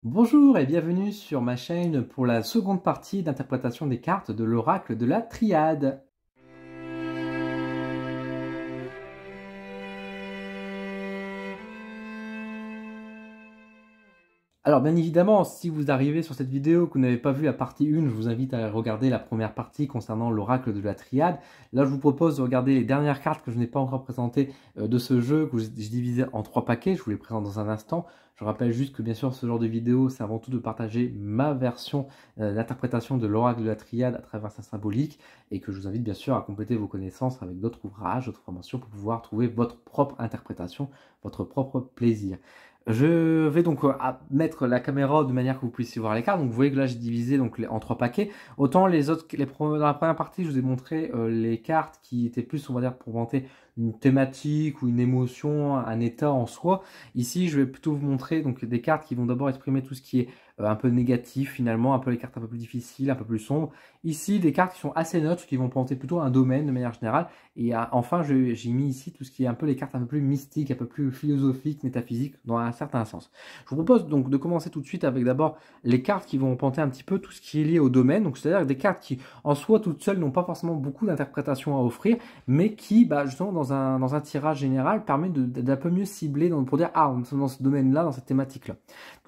Bonjour et bienvenue sur ma chaîne pour la seconde partie d'interprétation des cartes de l'oracle de la Triade. Alors bien évidemment, si vous arrivez sur cette vidéo que vous n'avez pas vu la partie 1, je vous invite à regarder la première partie concernant l'oracle de la Triade. Là, je vous propose de regarder les dernières cartes que je n'ai pas encore présentées de ce jeu, que j'ai divisé en 3 paquets. Je vous les présente dans un instant. Je rappelle juste que bien sûr, ce genre de vidéo, c'est avant tout de partager ma version d'interprétation de l'oracle de la Triade à travers sa symbolique, et que je vous invite bien sûr à compléter vos connaissances avec d'autres ouvrages, d'autres formations pour pouvoir trouver votre propre interprétation, votre propre plaisir. Je vais donc mettre la caméra de manière que vous puissiez voir les cartes. Donc vous voyez que là j'ai divisé donc en 3 paquets. Autant dans la première partie, je vous ai montré les cartes qui étaient plus, on va dire, pour vanter une thématique ou une émotion, un état en soi. Ici, je vais plutôt vous montrer donc des cartes qui vont d'abord exprimer tout ce qui est un peu négatif finalement, un peu les cartes un peu plus difficiles, un peu plus sombres. Ici, des cartes qui sont assez neutres, qui vont vanter plutôt un domaine de manière générale. Et enfin, j'ai mis ici tout ce qui est un peu les cartes un peu plus mystiques, un peu plus philosophiques, métaphysiques, dans un certain sens. Je vous propose donc de commencer tout de suite avec d'abord les cartes qui vont vanter un petit peu tout ce qui est lié au domaine. Donc c'est-à-dire des cartes qui, en soi, toutes seules, n'ont pas forcément beaucoup d'interprétations à offrir, mais qui, justement, dans un tirage général, permet d'un peu mieux cibler pour dire, ah, on est dans ce domaine-là, dans cette thématique-là.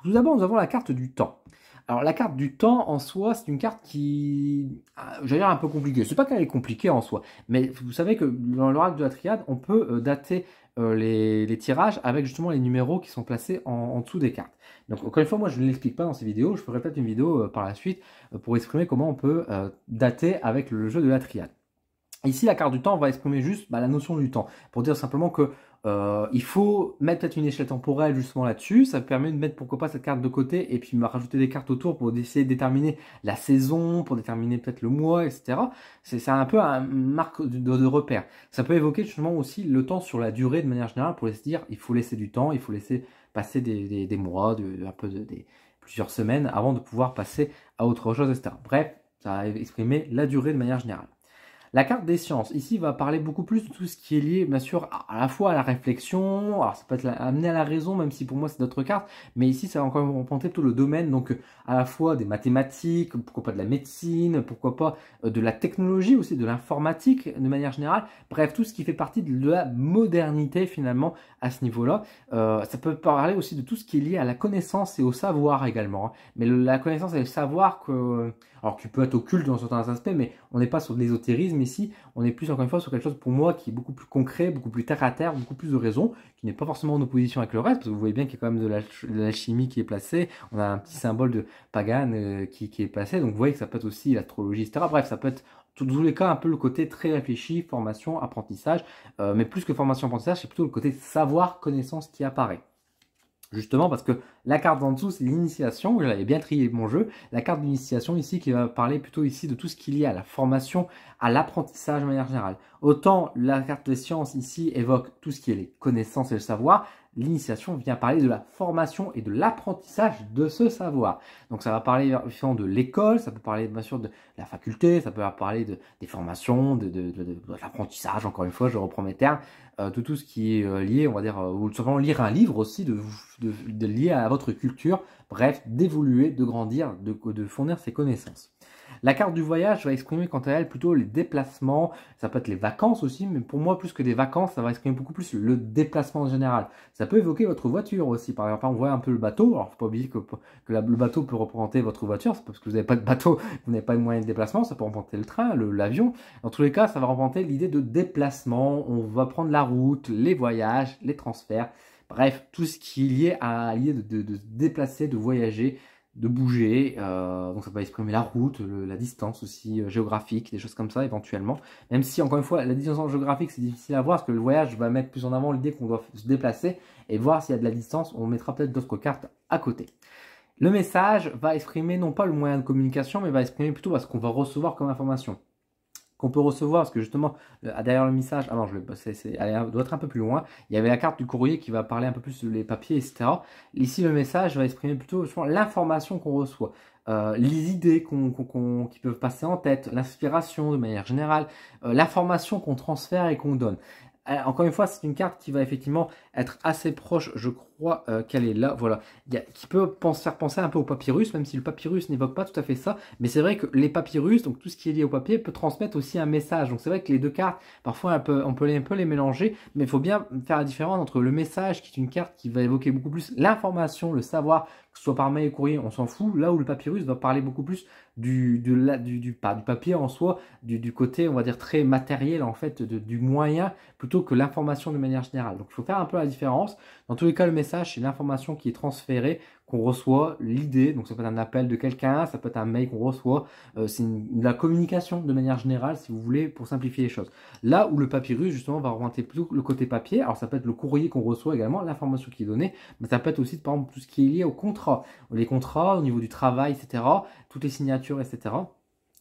Tout d'abord, nous avons la carte du temps. Alors la carte du temps en soi, c'est une carte qui, j'allais dire, un peu compliquée. C'est pas qu'elle est compliquée en soi, mais vous savez que dans l'oracle de la Triade, on peut dater les tirages avec justement les numéros qui sont placés en dessous des cartes. Donc encore une fois, moi je ne l'explique pas dans ces vidéos, je ferai peut-être une vidéo par la suite pour exprimer comment on peut dater avec le jeu de la Triade. Ici, la carte du temps va exprimer juste la notion du temps, pour dire simplement que il faut mettre peut-être une échelle temporelle justement là-dessus. Ça permet de mettre pourquoi pas cette carte de côté et puis rajouter des cartes autour pour essayer de déterminer la saison, pour déterminer peut-être le mois, etc. C'est un peu un marque de repère. Ça peut évoquer justement aussi le temps sur la durée de manière générale pour se dire il faut laisser du temps, il faut laisser passer des mois, plusieurs semaines avant de pouvoir passer à autre chose, etc. Bref, ça va exprimer la durée de manière générale. La carte des sciences, ici, va parler beaucoup plus de tout ce qui est lié, bien sûr, à la fois à la réflexion, alors ça peut être amené à la raison, même si pour moi c'est d'autres cartes, mais ici ça va encore représenter tout le domaine, donc à la fois des mathématiques, pourquoi pas de la médecine, pourquoi pas de la technologie aussi, de l'informatique de manière générale, bref, tout ce qui fait partie de la modernité finalement à ce niveau-là. Ça peut parler aussi de tout ce qui est lié à la connaissance et au savoir également, hein. Mais la connaissance et le savoir, alors qui peut être occulte dans certains aspects, mais on n'est pas sur de l'ésotérisme ici, on est plus encore une fois sur quelque chose pour moi qui est beaucoup plus concret, beaucoup plus terre à terre, beaucoup plus de raison, qui n'est pas forcément en opposition avec le reste, parce que vous voyez bien qu'il y a quand même de l'alchimie qui est placée, on a un petit symbole de Pagan qui est placé, donc vous voyez que ça peut être aussi l'astrologie, etc. Bref, ça peut être dans tous les cas un peu le côté très réfléchi, formation, apprentissage, mais plus que formation, apprentissage, c'est plutôt le côté savoir, connaissance qui apparaît. Justement parce que la carte d'en dessous, c'est l'initiation. J'avais bien trié mon jeu. La carte d'initiation ici qui va parler plutôt ici de tout ce qui est lié à la formation, à l'apprentissage de manière générale. Autant la carte des sciences ici évoque tout ce qui est les connaissances et le savoir. L'initiation vient parler de la formation et de l'apprentissage de ce savoir. Donc ça va parler de l'école, ça peut parler bien sûr de la faculté, ça peut parler des formations, de l'apprentissage, encore une fois, je reprends mes termes, de tout ce qui est lié, on va dire, ou tout simplement lire un livre aussi, de lié à votre culture, bref, d'évoluer, de grandir, de fournir ses connaissances. La carte du voyage va exprimer quant à elle plutôt les déplacements, ça peut être les vacances aussi, mais pour moi plus que des vacances, ça va exprimer beaucoup plus le déplacement en général. Ça peut évoquer votre voiture aussi, par exemple, on voit un peu le bateau, alors faut pas oublier que le bateau peut représenter votre voiture, c'est parce que vous n'avez pas de bateau, vous n'avez pas de moyen de déplacement, ça peut représenter le train, l'avion. Dans tous les cas, ça va représenter l'idée de déplacement, on va prendre la route, les voyages, les transferts, bref, tout ce qui est lié à l'idée de se déplacer, de voyager, de bouger, donc ça va exprimer la route, la distance aussi géographique, des choses comme ça éventuellement. Même si encore une fois la distance géographique c'est difficile à voir parce que le voyage va mettre plus en avant l'idée qu'on doit se déplacer et voir s'il y a de la distance, on mettra peut-être d'autres cartes à côté. Le message va exprimer non pas le moyen de communication mais va exprimer plutôt ce qu'on va recevoir comme information. Qu'on peut recevoir, parce que justement, derrière le message, ah non, elle doit être un peu plus loin, il y avait la carte du courrier qui va parler un peu plus sur les papiers, etc. Ici, le message va exprimer plutôt l'information qu'on reçoit, les idées qui peuvent passer en tête, l'inspiration de manière générale, l'information qu'on transfère et qu'on donne. Encore une fois, c'est une carte qui va effectivement être assez proche, je crois, crois qu'elle est là, voilà, qui peut faire penser un peu au papyrus, même si le papyrus n'évoque pas tout à fait ça, mais c'est vrai que les papyrus, donc tout ce qui est lié au papier, peut transmettre aussi un message. Donc c'est vrai que les deux cartes, parfois on peut un peu les mélanger, mais il faut bien faire la différence entre le message, qui est une carte qui va évoquer beaucoup plus l'information, le savoir, que ce soit par mail ou courrier, on s'en fout, là où le papyrus va parler beaucoup plus pas du papier en soi, du côté, on va dire, très matériel, en fait, du moyen, plutôt que l'information de manière générale. Donc il faut faire un peu la différence. Dans tous les cas, le message, c'est l'information qui est transférée, qu'on reçoit, l'idée, donc ça peut être un appel de quelqu'un, ça peut être un mail qu'on reçoit, c'est de la communication de manière générale, si vous voulez, pour simplifier les choses. Là où le papyrus, justement, va remonter plutôt le côté papier, alors ça peut être le courrier qu'on reçoit également, l'information qui est donnée, mais ça peut être aussi, par exemple, tout ce qui est lié au contrat, les contrats au niveau du travail, etc., toutes les signatures, etc.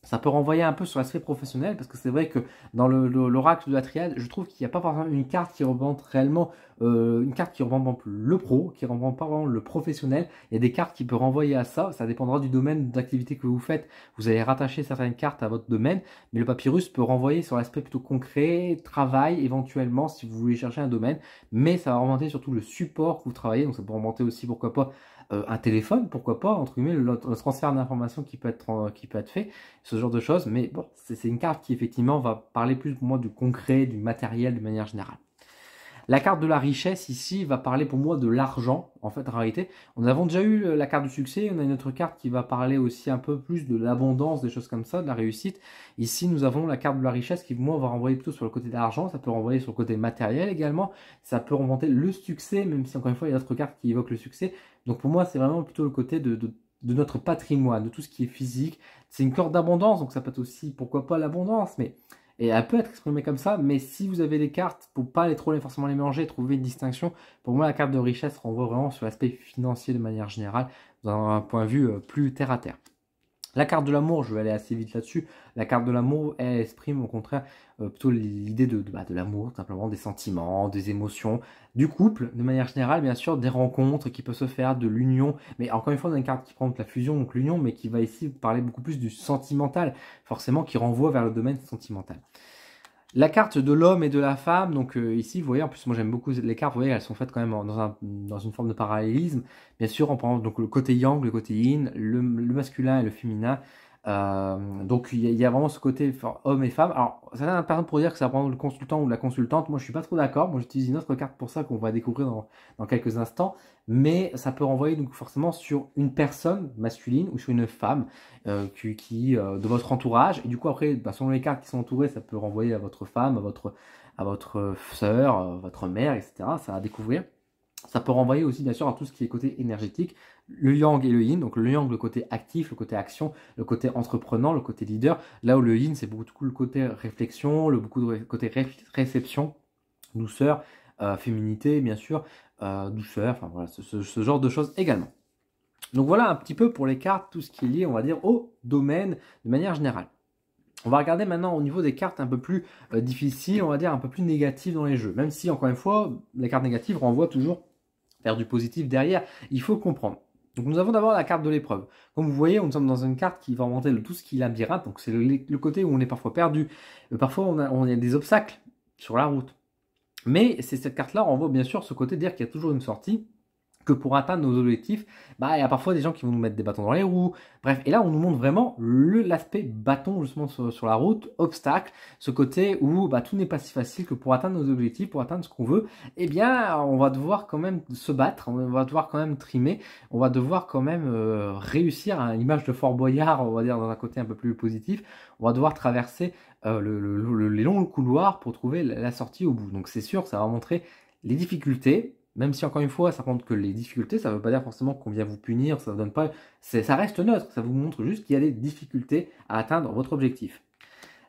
Ça peut renvoyer un peu sur l'aspect professionnel, parce que c'est vrai que dans l'oracle de la triade, je trouve qu'il n'y a pas forcément une carte qui représente réellement, une carte qui représente le pro, qui représente pas vraiment le professionnel. Il y a des cartes qui peuvent renvoyer à ça, ça dépendra du domaine d'activité que vous faites. Vous allez rattacher certaines cartes à votre domaine, mais le papyrus peut renvoyer sur l'aspect plutôt concret, travail éventuellement, si vous voulez chercher un domaine, mais ça va remonter surtout le support que vous travaillez, donc ça peut remonter aussi, pourquoi pas, un téléphone, pourquoi pas, entre guillemets, le transfert d'informations qui peut être fait, ce genre de choses, mais bon, c'est une carte qui effectivement va parler plus pour moi du concret, du matériel de manière générale. La carte de la richesse ici va parler pour moi de l'argent, en fait, en réalité. On avons déjà eu la carte du succès, on a une autre carte qui va parler aussi un peu plus de l'abondance, des choses comme ça, de la réussite. Ici, nous avons la carte de la richesse qui, pour moi, va renvoyer plutôt sur le côté de l'argent, ça peut renvoyer sur le côté matériel également, ça peut remonter le succès, même si, encore une fois, il y a d'autres cartes qui évoquent le succès. Donc pour moi, c'est vraiment plutôt le côté de notre patrimoine, de tout ce qui est physique. C'est une corde d'abondance, donc ça peut être aussi, pourquoi pas, l'abondance, mais... Et elle peut être exprimée comme ça, mais si vous avez des cartes, pour pas forcément les mélanger, trouver une distinction, pour moi la carte de richesse renvoie vraiment sur l'aspect financier de manière générale, dans un point de vue plus terre à terre. La carte de l'amour, je vais aller assez vite là-dessus. La carte de l'amour, elle exprime au contraire plutôt l'idée de l'amour, simplement des sentiments, des émotions, du couple, de manière générale, bien sûr, des rencontres qui peuvent se faire, de l'union. Mais encore une fois, on a une carte qui prend la fusion, donc l'union, mais qui va ici parler beaucoup plus du sentimental, forcément, qui renvoie vers le domaine sentimental. La carte de l'homme et de la femme, donc ici, vous voyez, en plus moi j'aime beaucoup les cartes, vous voyez, elles sont faites quand même dans une forme de parallélisme. Bien sûr, on prend donc le côté yang, le côté yin, le masculin et le féminin. Donc il y a vraiment ce côté homme et femme. Alors, certaines personnes pourraient dire que ça prend le consultant ou la consultante. Moi, je suis pas trop d'accord. Moi, j'utilise une autre carte pour ça qu'on va découvrir dans quelques instants. Mais ça peut renvoyer donc forcément sur une personne masculine ou sur une femme de votre entourage. Et du coup, après, selon les cartes qui sont entourées, ça peut renvoyer à votre femme, à votre sœur, votre mère, etc. Ça à découvrir. Ça peut renvoyer aussi bien sûr à tout ce qui est côté énergétique, le yang et le yin. Donc le yang, le côté actif, le côté action, le côté entreprenant, le côté leader. Là où le yin, c'est beaucoup le côté réflexion, beaucoup de côté réception, douceur, féminité bien sûr, douceur, enfin voilà, ce genre de choses également. Donc voilà un petit peu pour les cartes, tout ce qui est lié, on va dire, au domaine de manière générale. On va regarder maintenant au niveau des cartes un peu plus difficiles, on va dire un peu plus négatives dans les jeux. Même si, encore une fois, les cartes négatives renvoient toujours vers du positif derrière, il faut comprendre. Donc nous avons d'abord la carte de l'épreuve. Comme vous voyez, nous sommes dans une carte qui va remonter tout ce qui est labyrinthe, donc c'est le côté où on est parfois perdu. Parfois on a des obstacles sur la route. Mais cette carte-là renvoie bien sûr ce côté de dire qu'il y a toujours une sortie, que pour atteindre nos objectifs, il y a parfois des gens qui vont nous mettre des bâtons dans les roues. Bref, et là, on nous montre vraiment l'aspect bâton justement sur la route, obstacle, ce côté où tout n'est pas si facile que pour atteindre nos objectifs, pour atteindre ce qu'on veut, eh bien, on va devoir quand même se battre, on va devoir quand même trimer, on va devoir quand même réussir à l'image de Fort Boyard, on va dire dans un côté un peu plus positif, on va devoir traverser les longs couloirs pour trouver la sortie au bout. Donc c'est sûr, ça va montrer les difficultés. Même si encore une fois, ça montre que les difficultés, ça ne veut pas dire forcément qu'on vient vous punir, ça donne pas, ça reste neutre, ça vous montre juste qu'il y a des difficultés à atteindre votre objectif.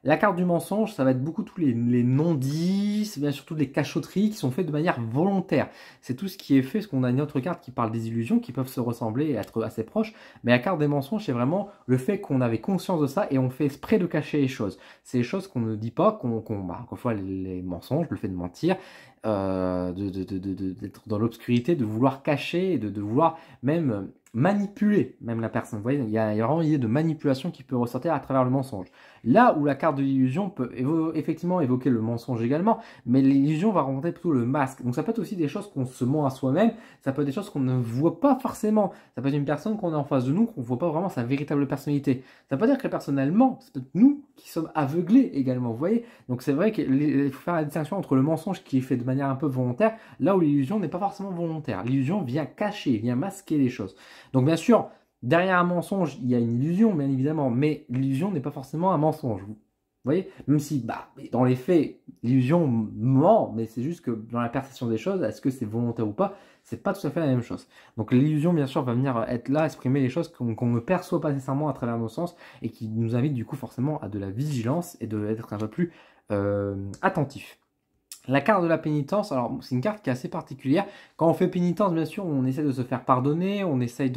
La carte du mensonge, ça va être beaucoup tous les non-dits, c'est bien surtout les cachotteries qui sont faites de manière volontaire. C'est tout ce qui est fait, parce qu'on a une autre carte qui parle des illusions qui peuvent se ressembler et être assez proches. Mais la carte des mensonges, c'est vraiment le fait qu'on avait conscience de ça et on fait exprès de cacher les choses. C'est les choses qu'on ne dit pas, qu'on fois les mensonges, le fait de mentir. d'être dans l'obscurité, de vouloir cacher, de vouloir même manipuler même la personne. Vous voyez, il y a vraiment une idée de manipulation qui peut ressortir à travers le mensonge. Là où la carte de l'illusion peut effectivement évoquer le mensonge également, mais l'illusion va remonter plutôt le masque. Donc ça peut être aussi des choses qu'on se ment à soi-même, ça peut être des choses qu'on ne voit pas forcément. Ça peut être une personne qu'on a en face de nous, qu'on ne voit pas vraiment sa véritable personnalité. Ça peut dire que personnellement, c'est peut-être nous qui sommes aveuglés également, vous voyez. Donc c'est vrai qu'il faut faire la distinction entre le mensonge qui est fait de manière un peu volontaire, là où l'illusion n'est pas forcément volontaire. L'illusion vient cacher, vient masquer les choses. Donc bien sûr, derrière un mensonge, il y a une illusion, bien évidemment, mais l'illusion n'est pas forcément un mensonge. Vous voyez, même si dans les faits, l'illusion ment, mais c'est juste que dans la perception des choses, est-ce que c'est volontaire ou pas, c'est pas tout à fait la même chose. Donc l'illusion, bien sûr, va venir être là, exprimer les choses qu'on ne perçoit pas nécessairement à travers nos sens et qui nous invite du coup forcément à de la vigilance et d'être un peu plus attentif. La carte de la pénitence, alors c'est une carte qui est assez particulière. Quand on fait pénitence, bien sûr, on essaie de se faire pardonner, on essaye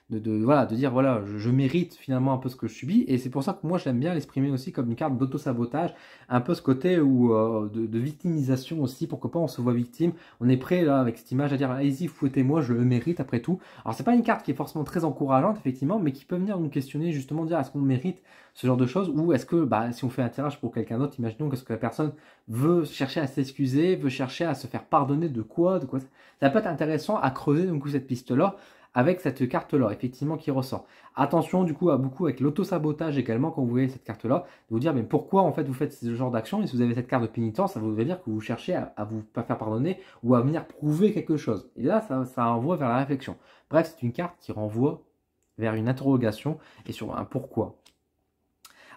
voilà, de dire, voilà, je mérite finalement un peu ce que je subis. Et c'est pour ça que moi, j'aime bien l'exprimer aussi comme une carte d'auto-sabotage, un peu ce côté où, de victimisation aussi, pourquoi pas on se voit victime. On est prêt, là, avec cette image, à dire, allez-y, fouettez-moi, je le mérite après tout. Alors, c'est pas une carte qui est forcément très encourageante, effectivement, mais qui peut venir nous questionner, justement, dire, est-ce qu'on mérite ce genre de choses, ou est-ce que, si on fait un tirage pour quelqu'un d'autre, imaginons qu'est-ce que la personne veut chercher à s'excuser, veut chercher à se faire pardonner de quoi. Ça peut être intéressant à creuser du coup cette piste-là avec cette carte-là, effectivement, qui ressort. Attention du coup à beaucoup avec l'auto-sabotage également quand vous voyez cette carte-là, de vous dire mais pourquoi en fait vous faites ce genre d'action, et si vous avez cette carte de pénitence, ça voudrait dire que vous cherchez à vous pas faire pardonner ou à venir prouver quelque chose. Et là, ça renvoie vers la réflexion. Bref, c'est une carte qui renvoie vers une interrogation et sur un pourquoi.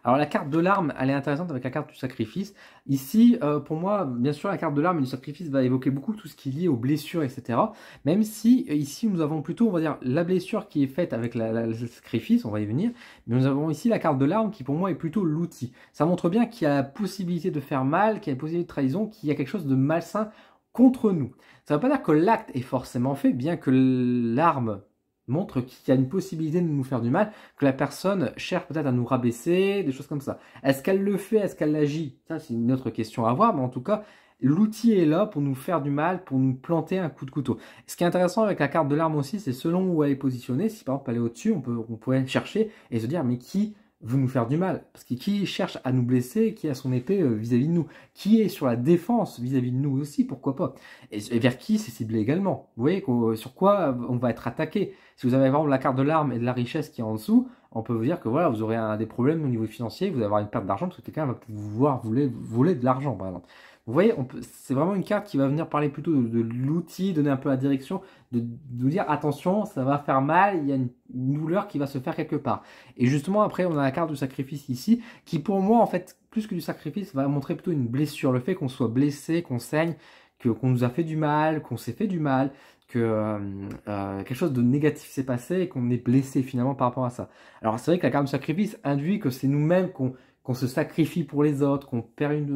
Alors la carte de l'arme, elle est intéressante avec la carte du sacrifice. Ici, pour moi, bien sûr, la carte de l'arme et du sacrifice va évoquer beaucoup tout ce qui est lié aux blessures, etc. Même si ici, nous avons plutôt, on va dire, la blessure qui est faite avec le sacrifice, on va y venir. Mais nous avons ici la carte de l'arme qui, pour moi, est plutôt l'outil. Ça montre bien qu'il y a la possibilité de faire mal, qu'il y a la possibilité de trahison, qu'il y a quelque chose de malsain contre nous. Ça ne veut pas dire que l'acte est forcément fait, bien que l'arme montre qu'il y a une possibilité de nous faire du mal, que la personne cherche peut-être à nous rabaisser, des choses comme ça. Est-ce qu'elle le fait, est-ce qu'elle agit? Ça, c'est une autre question à voir, mais en tout cas, l'outil est là pour nous faire du mal, pour nous planter un coup de couteau. Ce qui est intéressant avec la carte de l'arme aussi, c'est selon où elle est positionnée. Si par exemple elle est au-dessus, on pourrait chercher et se dire, mais qui veut nous faire du mal? Parce que qui cherche à nous blesser, qui a son épée vis-à-vis de nous? Qui est sur la défense vis-à-vis de nous aussi, pourquoi pas? Et vers qui c'est ciblé également? Vous voyez sur quoi on va être attaqué? Si vous avez vraiment la carte de l'arme et de la richesse qui est en dessous, on peut vous dire que voilà, vous aurez des problèmes au niveau financier, vous allez avoir une perte d'argent parce que quelqu'un va peut-être vouloir voler de l'argent, par exemple. Vous voyez, c'est vraiment une carte qui va venir parler plutôt de l'outil, donner un peu la direction, de vous dire attention, ça va faire mal, il y a une douleur qui va se faire quelque part. Et justement, après, on a la carte du sacrifice ici, qui pour moi, en fait, plus que du sacrifice, va montrer plutôt une blessure. Le fait qu'on soit blessé, qu'on saigne, qu'on nous a fait du mal, qu'on s'est fait du mal, que quelque chose de négatif s'est passé et qu'on est blessé finalement par rapport à ça. Alors c'est vrai que la carte du sacrifice induit que c'est nous-mêmes qu'on se sacrifie pour les autres, qu'on perd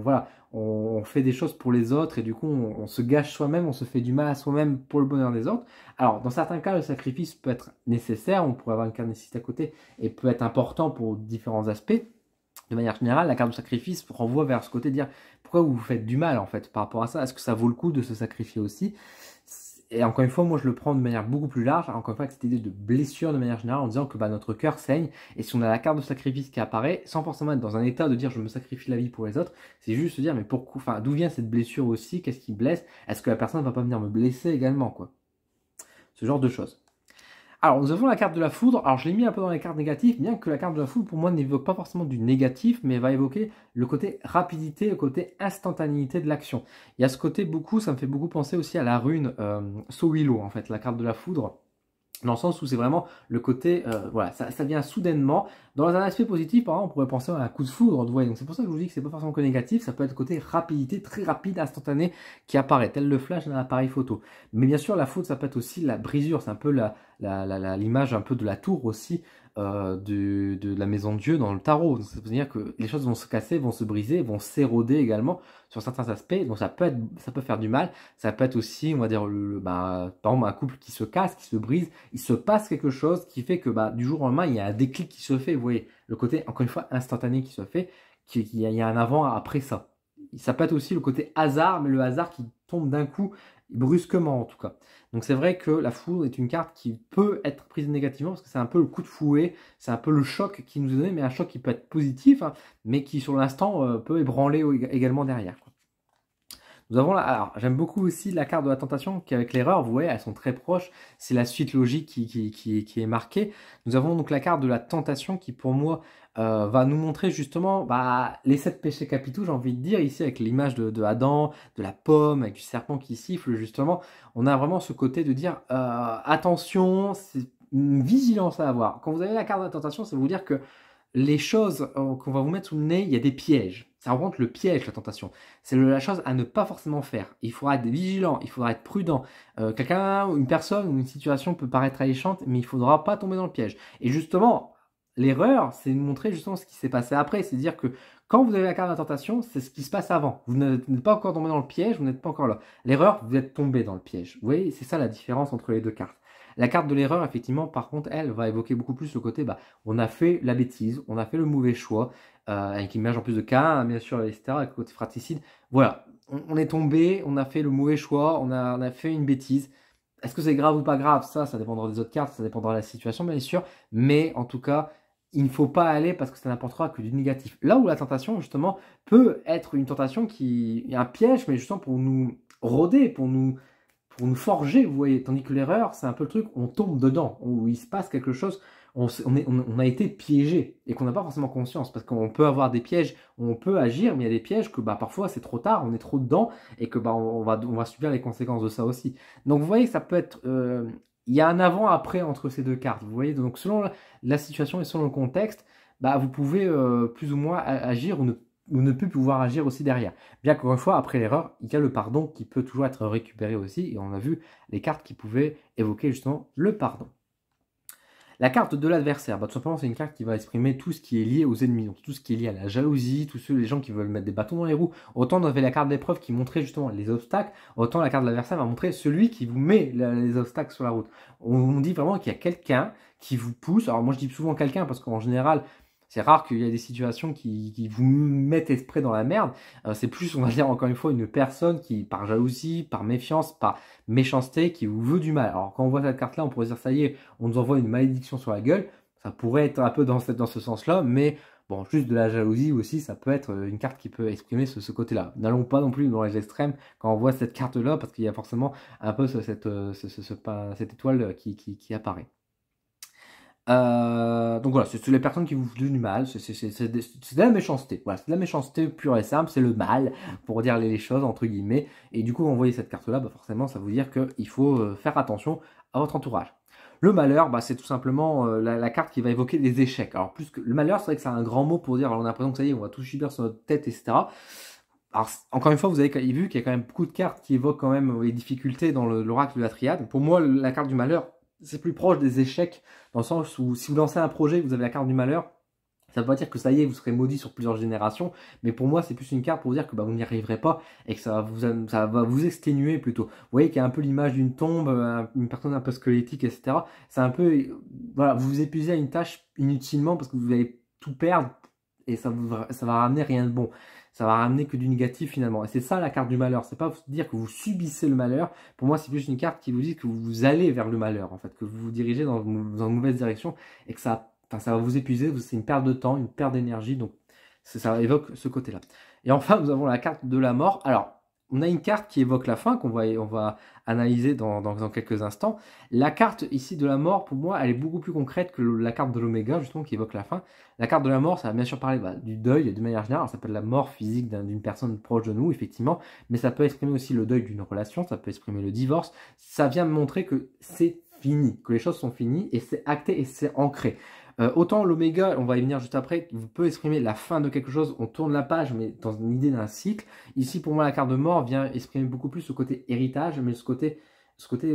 voilà, on fait des choses pour les autres et du coup on se gâche soi-même, on se fait du mal à soi-même pour le bonheur des autres. Alors dans certains cas le sacrifice peut être nécessaire, on pourrait avoir une carte nécessité à côté et peut être important pour différents aspects. De manière générale, la carte du sacrifice renvoie vers ce côté de dire pourquoi vous vous faites du mal en fait par rapport à ça. Est-ce que ça vaut le coup de se sacrifier aussi? Et encore une fois, moi je le prends de manière beaucoup plus large, encore une fois avec cette idée de blessure de manière générale en disant que notre cœur saigne, et si on a la carte de sacrifice qui apparaît, sans forcément être dans un état de dire je me sacrifie la vie pour les autres, c'est juste se dire mais pourquoi, enfin d'où vient cette blessure aussi, qu'est-ce qui blesse, est-ce que la personne ne va pas venir me blesser également quoi? Ce genre de choses. Alors, nous avons la carte de la foudre. Alors, je l'ai mis un peu dans les cartes négatives, bien que la carte de la foudre, pour moi, n'évoque pas forcément du négatif, mais va évoquer le côté rapidité, le côté instantanéité de l'action. Il y a ce côté ça me fait beaucoup penser aussi à la rune Sowilo, en fait, la carte de la foudre. Dans le sens où c'est vraiment le côté, voilà, ça vient soudainement. Dans un aspect positif, par exemple, on pourrait penser à un coup de foudre, vous voyez. Donc c'est pour ça que je vous dis que c'est pas forcément que négatif, ça peut être le côté rapidité, très rapide, instantané, qui apparaît, tel le flash d'un appareil photo. Mais bien sûr, la foudre, ça peut être aussi la brisure, c'est un peu l'image un peu de la tour aussi, de la maison de Dieu dans le tarot. Donc, ça veut dire que les choses vont se casser, vont se briser, vont s'éroder également sur certains aspects. Donc ça peut faire du mal. Ça peut être aussi, on va dire, par exemple, un couple qui se casse, qui se brise, il se passe quelque chose qui fait que du jour au lendemain, il y a un déclic qui se fait. Vous voyez, le côté, encore une fois, instantané qui se fait, il y a un avant après ça. ça peut être aussi le côté hasard, mais le hasard qui tombe d'un coup, brusquement en tout cas. Donc c'est vrai que la foudre est une carte qui peut être prise négativement parce que c'est un peu le coup de fouet, c'est un peu le choc qui nous est donné, mais un choc qui peut être positif, hein, mais qui sur l'instant peut ébranler également derrière, quoi. Nous avons là, alors j'aime beaucoup aussi la carte de la tentation qui avec l'erreur, vous voyez, elles sont très proches, c'est la suite logique qui est marquée. Nous avons donc la carte de la tentation qui pour moi va nous montrer justement les 7 péchés capitaux, j'ai envie de dire, ici avec l'image de Adam, de la pomme, avec du serpent qui siffle justement, on a vraiment ce côté de dire attention, c'est une vigilance à avoir. Quand vous avez la carte de la tentation, ça veut vous dire que les choses qu'on va vous mettre sous le nez, il y a des pièges. Ça rencontre le piège, la tentation. C'est la chose à ne pas forcément faire. Il faudra être vigilant, il faudra être prudent. Quelqu'un, une personne ou une situation peut paraître alléchante, mais il ne faudra pas tomber dans le piège. Et justement, l'erreur, c'est de montrer justement ce qui s'est passé après. C'est dire que quand vous avez la carte de la tentation, c'est ce qui se passe avant. Vous n'êtes pas encore tombé dans le piège, vous n'êtes pas encore là. L'erreur, vous êtes tombé dans le piège. Vous voyez, c'est ça la différence entre les deux cartes. La carte de l'erreur, effectivement, par contre, elle va évoquer beaucoup plus le côté, on a fait la bêtise, on a fait le mauvais choix, avec l'image en plus de Cain, bien sûr, etc., avec le côté fratricide. Voilà, on est tombé, on a fait le mauvais choix, on a fait une bêtise. Est-ce que c'est grave ou pas grave? Ça dépendra des autres cartes, ça dépendra de la situation, bien sûr, mais en tout cas, il ne faut pas aller parce que ça n'apportera que du négatif. Là où la tentation, justement, peut être une tentation qui est un piège, mais justement pour nous rôder, pour nous forger, vous voyez. Tandis que l'erreur, c'est un peu le truc, on tombe dedans, où il se passe quelque chose, on a été piégé, et qu'on n'a pas forcément conscience, parce qu'on peut avoir des pièges, on peut agir, mais il y a des pièges que parfois c'est trop tard, on est trop dedans, et que on va subir les conséquences de ça aussi. Donc vous voyez que ça peut être... il y a un avant-après entre ces deux cartes, vous voyez. Donc selon la situation et selon le contexte, vous pouvez plus ou moins agir ou ne plus pouvoir agir aussi derrière. Bien qu'encore une fois, après l'erreur, il y a le pardon qui peut toujours être récupéré aussi, et on a vu les cartes qui pouvaient évoquer justement le pardon. La carte de l'adversaire, tout simplement c'est une carte qui va exprimer tout ce qui est lié aux ennemis, donc tout ce qui est lié à la jalousie, tous les gens qui veulent mettre des bâtons dans les roues. Autant on avait la carte d'épreuve qui montrait justement les obstacles, autant la carte de l'adversaire va montrer celui qui vous met les obstacles sur la route. On dit vraiment qu'il y a quelqu'un qui vous pousse, alors moi je dis souvent quelqu'un parce qu'en général, c'est rare qu'il y ait des situations qui vous mettent exprès dans la merde. C'est plus, on va dire encore une fois, une personne qui, par jalousie, par méfiance, par méchanceté, qui vous veut du mal. Alors quand on voit cette carte-là, on pourrait dire ça y est, on nous envoie une malédiction sur la gueule. Ça pourrait être un peu dans ce sens-là, mais bon, juste de la jalousie aussi, ça peut être une carte qui peut exprimer ce côté-là. N'allons pas non plus dans les extrêmes quand on voit cette carte-là, parce qu'il y a forcément un peu cette étoile qui apparaît. Donc voilà, c'est les personnes qui vous font du mal, c'est de la méchanceté. Voilà, c'est de la méchanceté pure et simple, c'est le mal, pour dire les choses, entre guillemets. Et du coup, vous voyez cette carte-là, forcément, ça veut dire qu'il faut faire attention à votre entourage. Le malheur, c'est tout simplement la carte qui va évoquer des échecs. Alors, plus que le malheur, c'est vrai que c'est un grand mot pour dire, alors on a l'impression que ça y est, on va tout subir sur notre tête, etc. Alors, encore une fois, vous avez vu qu'il y a quand même beaucoup de cartes qui évoquent quand même les difficultés dans l'oracle de la triade. Pour moi, la carte du malheur, c'est plus proche des échecs, dans le sens où si vous lancez un projet, vous avez la carte du malheur, ça ne veut pas dire que ça y est, vous serez maudit sur plusieurs générations, mais pour moi, c'est plus une carte pour dire que vous n'y arriverez pas et que ça va vous exténuer plutôt. Vous voyez qu'il y a un peu l'image d'une tombe, une personne un peu squelettique, etc. C'est un peu, voilà, vous vous épuisez à une tâche inutilement parce que vous allez tout perdre et ça va ramener rien de bon. Ça va ramener que du négatif finalement. Et c'est ça la carte du malheur. C'est pas vous dire que vous subissez le malheur. Pour moi, c'est plus une carte qui vous dit que vous allez vers le malheur, en fait, que vous vous dirigez dans une mauvaise direction et que ça va vous épuiser. C'est une perte de temps, une perte d'énergie. Donc, ça évoque ce côté-là. Et enfin, nous avons la carte de la mort. Alors, on a une carte qui évoque la fin, on va analyser dans quelques instants. La carte ici de la mort, pour moi, elle est beaucoup plus concrète que la carte de l'oméga, justement, qui évoque la fin. La carte de la mort, ça va bien sûr parler du deuil de manière générale. Alors, ça peut être la mort physique d'une personne proche de nous, effectivement, mais ça peut exprimer aussi le deuil d'une relation, ça peut exprimer le divorce. Ça vient me montrer que c'est fini, que les choses sont finies, et c'est acté et c'est ancré. Autant l'oméga, on va y venir juste après, vous pouvez exprimer la fin de quelque chose, on tourne la page, mais dans une idée d'un cycle. Ici, pour moi, la carte de mort vient exprimer beaucoup plus ce côté héritage, mais ce côté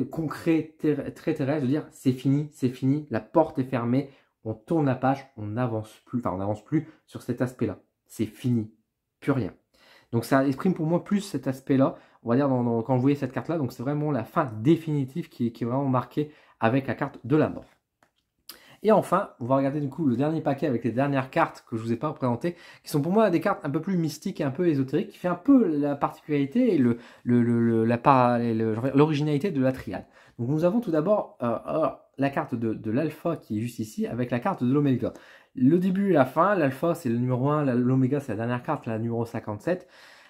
concret, très terrestre, de dire c'est fini, la porte est fermée, on tourne la page, on n'avance plus sur cet aspect-là. C'est fini, plus rien. Donc ça exprime pour moi plus cet aspect-là, on va dire quand vous voyez cette carte-là, donc c'est vraiment la fin définitive qui est vraiment marquée avec la carte de la mort. Et enfin, on va regarder du coup le dernier paquet avec les dernières cartes que je vous ai pas présentées, qui sont pour moi des cartes un peu plus mystiques et un peu ésotériques, qui fait un peu la particularité et l'originalité de la triade. Donc nous avons tout d'abord la carte de l'alpha qui est juste ici, avec la carte de l'oméga. Le début et la fin, l'alpha c'est le numéro 1, l'oméga c'est la dernière carte, la numéro 57.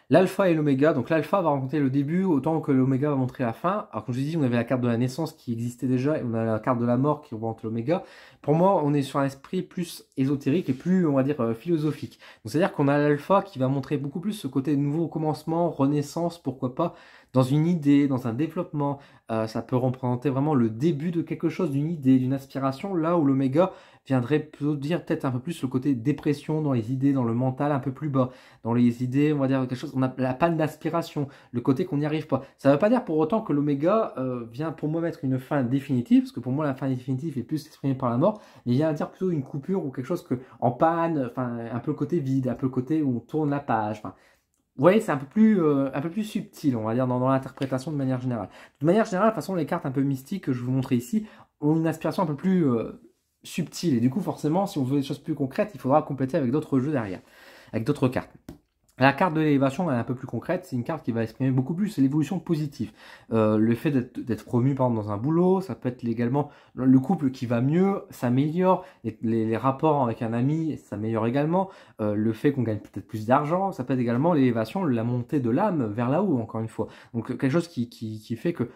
L'alpha et l'oméga, donc l'alpha va raconter le début autant que l'oméga va montrer la fin. Alors comme je vous dis, on avait la carte de la naissance qui existait déjà et on a la carte de la mort qui représente l'oméga. Pour moi, on est sur un esprit plus ésotérique et plus, on va dire, philosophique. Donc c'est-à-dire qu'on a l'alpha qui va montrer beaucoup plus ce côté nouveau commencement, renaissance, pourquoi pas, dans une idée, dans un développement. Ça peut représenter vraiment le début de quelque chose, d'une idée, d'une aspiration, là où l'oméga viendrait plutôt dire peut-être un peu plus le côté dépression dans les idées, dans le mental un peu plus bas, dans les idées, on va dire quelque chose, on a la panne d'aspiration, le côté qu'on n'y arrive pas. Ça ne veut pas dire pour autant que l'oméga vient pour moi mettre une fin définitive, parce que pour moi la fin définitive est plus exprimée par la mort, mais il vient dire plutôt une coupure ou quelque chose que en panne, enfin un peu le côté vide, un peu le côté où on tourne la page, enfin. Vous voyez, c'est un peu plus subtil, on va dire, dans l'interprétation de manière générale. De manière générale, de toute façon, les cartes un peu mystiques que je vous montrer ici ont une aspiration un peu plus subtile. Et du coup, forcément, si on veut des choses plus concrètes, il faudra compléter avec d'autres jeux derrière, avec d'autres cartes. La carte de l'élévation, elle est un peu plus concrète, c'est une carte qui va exprimer beaucoup plus l'évolution positive. Le fait d'être promu par exemple dans un boulot, ça peut être également le couple qui va mieux, s'améliore, les rapports avec un ami s'améliorent également, le fait qu'on gagne peut-être plus d'argent, ça peut être également l'élévation, la montée de l'âme vers là haut, encore une fois. Donc quelque chose qui fait que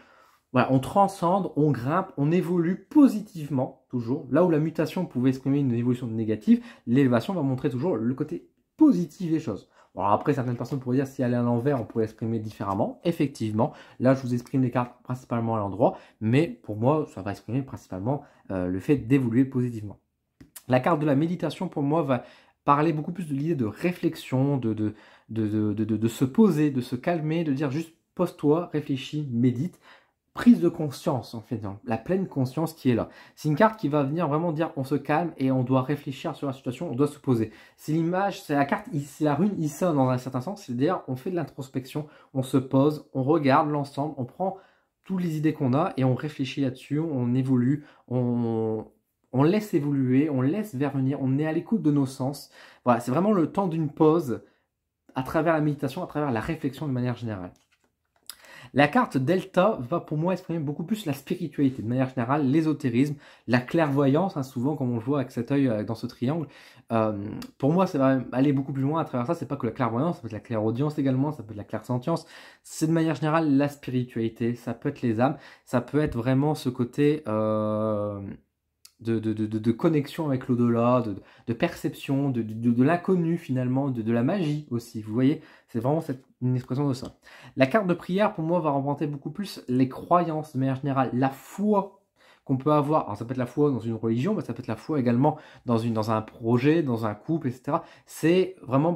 voilà, on transcende, on grimpe, on évolue positivement, toujours. Là où la mutation pouvait exprimer une évolution négative, l'élévation va montrer toujours le côté positif des choses. Bon, alors après, certaines personnes pourraient dire si elle est à l'envers, on pourrait l'exprimer différemment. Effectivement, là, je vous exprime les cartes principalement à l'endroit, mais pour moi, ça va exprimer principalement le fait d'évoluer positivement. La carte de la méditation, pour moi, va parler beaucoup plus de l'idée de réflexion, de se poser, de se calmer, de dire juste pose-toi, réfléchis, médite. Prise de conscience, en fait, la pleine conscience qui est là. C'est une carte qui va venir vraiment dire on se calme et on doit réfléchir sur la situation, on doit se poser. C'est l'image, c'est la carte, c'est la rune Issa dans un certain sens, c'est-à-dire on fait de l'introspection, on se pose, on regarde l'ensemble, on prend toutes les idées qu'on a et on réfléchit là-dessus, on évolue, on laisse évoluer, on laisse venir, on est à l'écoute de nos sens. Voilà, c'est vraiment le temps d'une pause à travers la méditation, à travers la réflexion de manière générale. La carte Delta va pour moi exprimer beaucoup plus la spiritualité, de manière générale, l'ésotérisme, la clairvoyance, hein, souvent comme on le voit avec cet œil dans ce triangle. Pour moi, ça va aller beaucoup plus loin à travers ça, c'est pas que la clairvoyance, ça peut être la clairaudience également, ça peut être la clairsentience. C'est de manière générale la spiritualité, ça peut être les âmes, ça peut être vraiment ce côté de connexion avec l'au-delà, de perception, de l'inconnu finalement, de la magie aussi. Vous voyez, c'est vraiment une expression de ça. La carte de prière, pour moi, va représenter beaucoup plus les croyances de manière générale, la foi qu'on peut avoir. Alors ça peut être la foi dans une religion, mais ça peut être la foi également dans un projet, dans un couple, etc. C'est vraiment,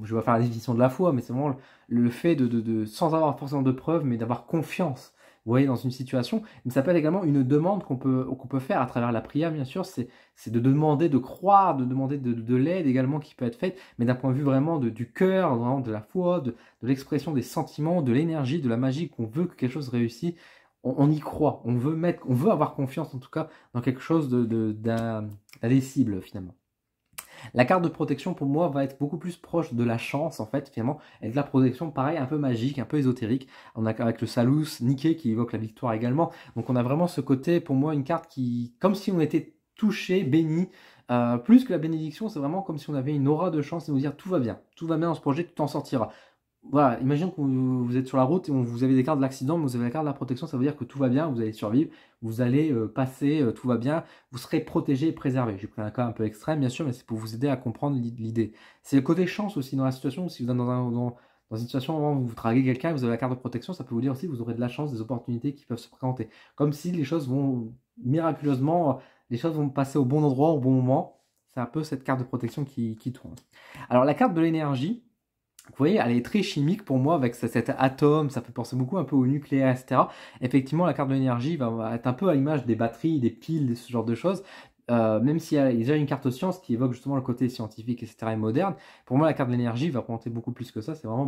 je vais faire la définition de la foi, mais c'est vraiment le fait sans avoir forcément de preuves, mais d'avoir confiance. Vous voyez, dans une situation, mais ça peut être également une demande qu'on peut faire à travers la prière, bien sûr, c'est de demander, de croire, de demander de l'aide également qui peut être faite, mais d'un point de vue vraiment du cœur, vraiment de la foi, de l'expression des sentiments, de l'énergie, de la magie, qu'on veut que quelque chose réussisse, on y croit, on veut avoir confiance en tout cas dans quelque chose d'indécible finalement. La carte de protection pour moi va être beaucoup plus proche de la chance en fait finalement et de la protection pareil un peu magique, un peu ésotérique. On a avec le Salus Nike qui évoque la victoire également. Donc on a vraiment ce côté pour moi une carte qui comme si on était touché, béni. Plus que la bénédiction, c'est vraiment comme si on avait une aura de chance et nous dire tout va bien dans ce projet, tu t'en sortiras. Voilà, imaginons que vous êtes sur la route et vous avez des cartes de l'accident, mais vous avez la carte de la protection, ça veut dire que tout va bien, vous allez survivre, vous allez passer, tout va bien, vous serez protégé et préservé. J'ai pris un cas un peu extrême, bien sûr, mais c'est pour vous aider à comprendre l'idée. C'est le côté chance aussi dans la situation, si vous êtes dans une situation où vous draguez quelqu'un et vous avez la carte de protection, ça peut vous dire aussi que vous aurez de la chance, des opportunités qui peuvent se présenter. Comme si les choses vont, miraculeusement, les choses vont passer au bon endroit, au bon moment. C'est un peu cette carte de protection qui tourne. Alors la carte de l'énergie, vous voyez, elle est très chimique pour moi avec cet atome, ça fait penser beaucoup un peu au nucléaire, etc. Effectivement, la carte de l'énergie va être un peu à l'image des batteries, des piles, ce genre de choses. Même s'il y a déjà une carte science qui évoque justement le côté scientifique, etc. et moderne, pour moi, la carte de l'énergie va représenter beaucoup plus que ça. C'est vraiment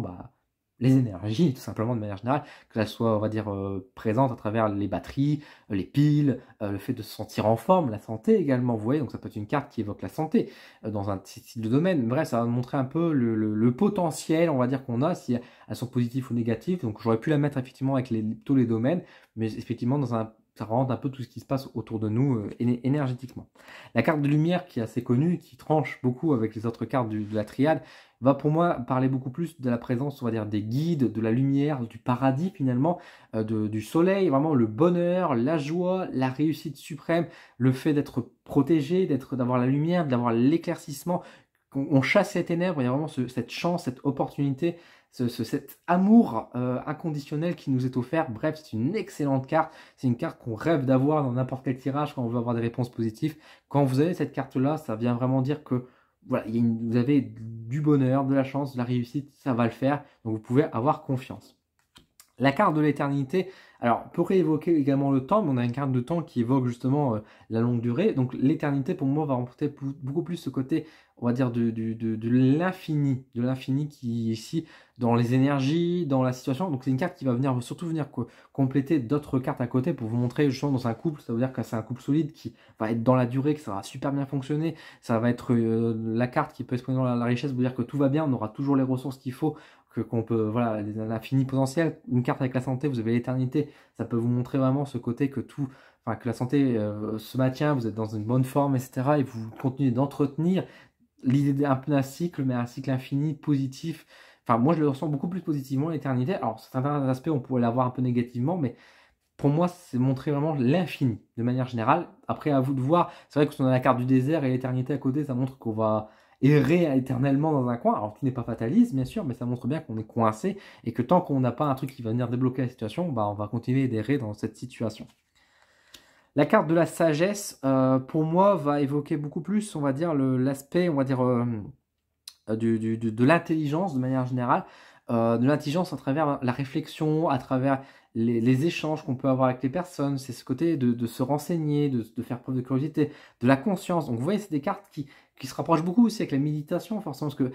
les énergies, tout simplement de manière générale, que ça soit, on va dire, présente à travers les batteries, les piles, le fait de se sentir en forme, la santé également, vous voyez, donc ça peut être une carte qui évoque la santé dans un style de domaine. Bref, ça va montrer un peu le potentiel, on va dire, qu'on a, si elles sont positives ou négatives. Donc j'aurais pu la mettre effectivement avec tous les domaines, mais effectivement, ça rentre un peu tout ce qui se passe autour de nous énergétiquement. La carte de lumière qui est assez connue, qui tranche beaucoup avec les autres cartes de la triade, va pour moi parler beaucoup plus de la présence, on va dire, des guides, de la lumière, du paradis finalement, du soleil, vraiment le bonheur, la joie, la réussite suprême, le fait d'être protégé, d'avoir la lumière, d'avoir l'éclaircissement, qu'on chasse les ténèbres. Il y a vraiment cette chance, cette opportunité, cet amour inconditionnel qui nous est offert. Bref, c'est une excellente carte. C'est une carte qu'on rêve d'avoir dans n'importe quel tirage quand on veut avoir des réponses positives. Quand vous avez cette carte-là, ça vient vraiment dire que voilà, vous avez du bonheur, de la chance, de la réussite, ça va le faire. Donc vous pouvez avoir confiance. La carte de l'éternité, alors pourrait évoquer également le temps, mais on a une carte de temps qui évoque justement la longue durée. Donc l'éternité pour moi va remporter beaucoup plus ce côté, on va dire, de l'infini qui est ici dans les énergies, dans la situation. Donc c'est une carte qui va surtout venir compléter d'autres cartes à côté pour vous montrer justement dans un couple. Ça veut dire que c'est un couple solide qui va être dans la durée, que ça va super bien fonctionner. Ça va être la carte qui peut exprimer la richesse, vous dire que tout va bien, on aura toujours les ressources qu'il faut, qu'on peut, voilà, l'infini potentiel. Une carte avec la santé, vous avez l'éternité, ça peut vous montrer vraiment ce côté que que la santé se maintient, vous êtes dans une bonne forme, etc. Et vous continuez d'entretenir l'idée un peu d'un cycle, mais un cycle infini, positif. Enfin, moi, je le ressens beaucoup plus positivement, l'éternité. Alors, certains aspects, on pourrait l'avoir un peu négativement, mais pour moi, c'est montrer vraiment l'infini, de manière générale. Après, à vous de voir. C'est vrai que si on a la carte du désert et l'éternité à côté, ça montre qu'on va errer éternellement dans un coin. Alors, tout n'est pas fataliste, bien sûr, mais ça montre bien qu'on est coincé et que tant qu'on n'a pas un truc qui va venir débloquer la situation, bah, on va continuer d'errer dans cette situation. La carte de la sagesse, pour moi, va évoquer beaucoup plus, on va dire, l'aspect, on va dire, de l'intelligence de manière générale, de l'intelligence à travers la réflexion, à travers les échanges qu'on peut avoir avec les personnes. C'est ce côté de se renseigner, de faire preuve de curiosité, de la conscience. Donc vous voyez, c'est des cartes qui se rapprochent beaucoup aussi avec la méditation, forcément, parce que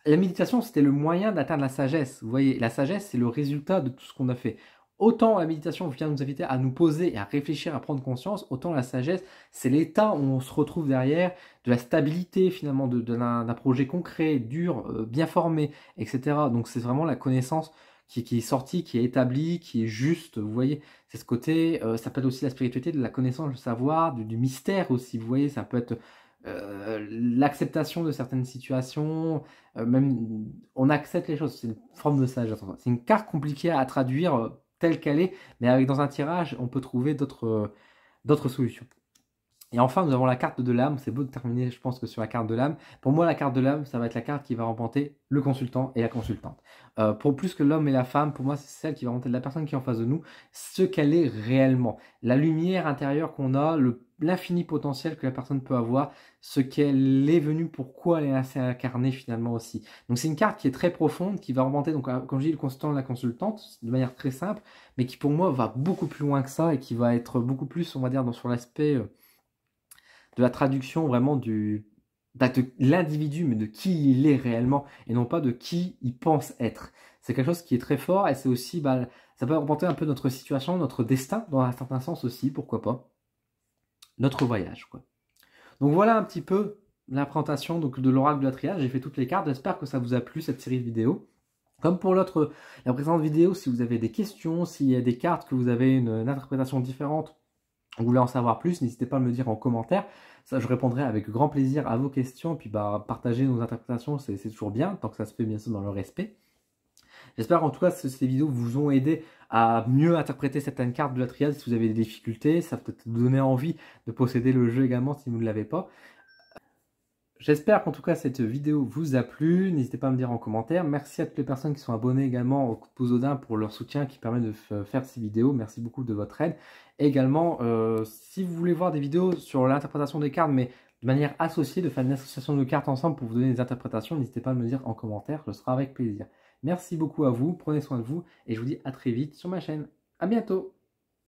la méditation, c'était le moyen d'atteindre la sagesse. Vous voyez, la sagesse, c'est le résultat de tout ce qu'on a fait. Autant la méditation vient nous inviter à nous poser et à réfléchir, à prendre conscience, autant la sagesse, c'est l'état où on se retrouve derrière, de la stabilité finalement d'un projet concret, dur, bien formé, etc. Donc c'est vraiment la connaissance qui est sortie, qui est établie, qui est juste, vous voyez, c'est ce côté, ça peut être aussi la spiritualité, de la connaissance, le savoir, du mystère aussi, vous voyez, ça peut être l'acceptation de certaines situations, même on accepte les choses, c'est une forme de sagesse. C'est une carte compliquée à traduire telle qu'elle est, mais dans un tirage, on peut trouver d'autres solutions. Et enfin, nous avons la carte de l'âme. C'est beau de terminer, je pense, que sur la carte de l'âme. Pour moi, la carte de l'âme, ça va être la carte qui va remporter le consultant et la consultante. Pour plus que l'homme et la femme, pour moi, c'est celle qui va représenter la personne qui est en face de nous, ce qu'elle est réellement. La lumière intérieure qu'on a, l'infini potentiel que la personne peut avoir, ce qu'elle est venue, pourquoi elle est assez incarnée finalement aussi. Donc c'est une carte qui est très profonde, qui va remonter, donc comme je dis, le consultant et la consultante, de manière très simple, mais qui pour moi va beaucoup plus loin que ça et qui va être beaucoup plus, on va dire, sur l'aspect de la traduction vraiment de l'individu, mais de qui il est réellement, et non pas de qui il pense être. C'est quelque chose qui est très fort, et c'est aussi, ça peut représenter un peu notre situation, notre destin, dans un certain sens aussi, pourquoi pas, notre voyage, quoi. Donc voilà un petit peu la présentation de l'oracle de la triade. J'ai fait toutes les cartes, j'espère que ça vous a plu cette série de vidéos. Comme pour la précédente vidéo, si vous avez des questions, s'il y a des cartes que vous avez une interprétation différente, vous voulez en savoir plus, n'hésitez pas à me le dire en commentaire. Ça, je répondrai avec grand plaisir à vos questions. Et puis, partager nos interprétations, c'est toujours bien, tant que ça se fait bien sûr dans le respect. J'espère en tout cas que ces vidéos vous ont aidé à mieux interpréter certaines cartes de la triade si vous avez des difficultés. Ça peut peut-être vous donner envie de posséder le jeu également si vous ne l'avez pas. J'espère qu'en tout cas cette vidéo vous a plu, n'hésitez pas à me dire en commentaire. Merci à toutes les personnes qui sont abonnées également au Coup de pouce Odin pour leur soutien qui permet de faire ces vidéos. Merci beaucoup de votre aide. Et également, si vous voulez voir des vidéos sur l'interprétation des cartes, mais de manière associée, de faire une association de cartes ensemble pour vous donner des interprétations, n'hésitez pas à me le dire en commentaire, ce sera avec plaisir. Merci beaucoup à vous, prenez soin de vous et je vous dis à très vite sur ma chaîne. À bientôt!